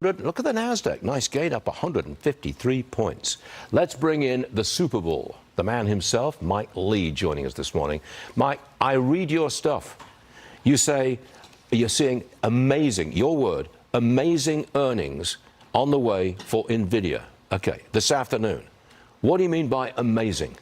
Look at the NASDAQ. Nice gain, up 153 points. Let's bring in the Super Bowl. The man himself, Mike Lee, joining us this morning. Mike, I read your stuff. You say you're seeing amazing, your word, amazing earnings on the way for Nvidia. Okay, this afternoon. What do you mean by amazing?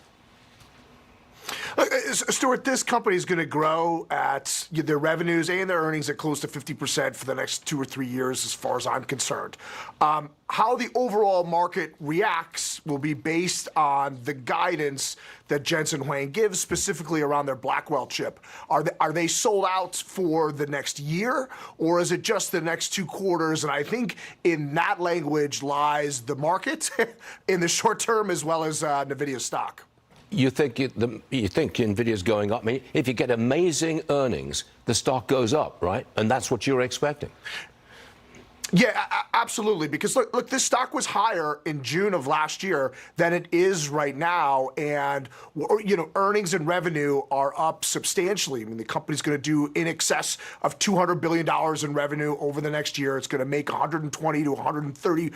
Stuart, this company is going to grow at their revenues and their earnings at close to 50% for the next 2 or 3 years, as far as I'm concerned. How the overall market reacts will be based on the guidance that Jensen Huang gives, specifically around their Blackwell chip. Are they sold out for the next year, or is it just the next 2 quarters? And I think in that language lies the market in the short term, as well as Nvidia stock. You think Nvidia's going up? I mean, if you get amazing earnings, the stock goes up, right? And that's what you're expecting. Yeah, absolutely. Because look, this stock was higher in June of last year than it is right now, and earnings and revenue are up substantially. I mean, the company's going to do in excess of $200 billion in revenue over the next year. It's going to make $120 to $130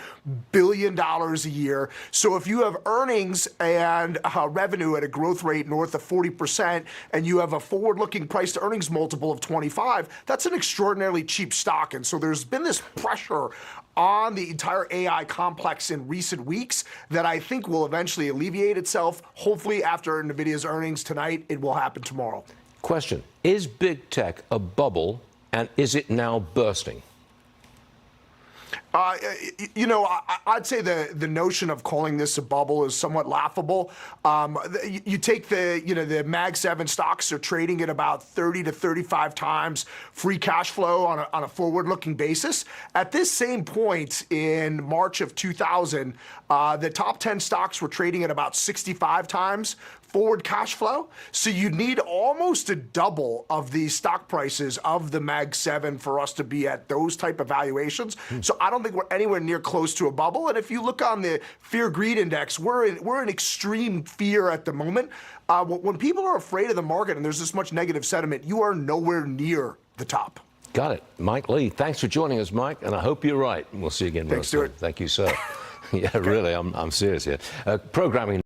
billion a year. So if you have earnings and revenue at a growth rate north of 40%, and you have a forward-looking price-to-earnings multiple of 25, that's an extraordinarily cheap stock. And so there's been this pressure on the entire AI complex in recent weeks that I think will eventually alleviate itself. Hopefully after Nvidia's earnings tonight, it will happen tomorrow. Question, is big tech a bubble, and is it now bursting? I'd say the notion of calling this a bubble is somewhat laughable. You take the Mag 7 stocks are trading at about 30 to 35 times free cash flow on a forward-looking basis. At this same point in March of 2000, the top 10 stocks were trading at about 65 times forward cash flow. So you need almost a double of the stock prices of the Mag 7 for us to be at those type of valuations. So I don't think we're anywhere near close to a bubble. And if you look on the fear greed index, we're in extreme fear at the moment. When people are afraid of the market and there's this much negative sentiment, you are nowhere near the top. Got it. Mike Lee, thanks for joining us, Mike, and I hope you're right. We'll see you again. Thanks, Stuart. Thank you, sir. Yeah, okay. Really, I'm serious here. Programming.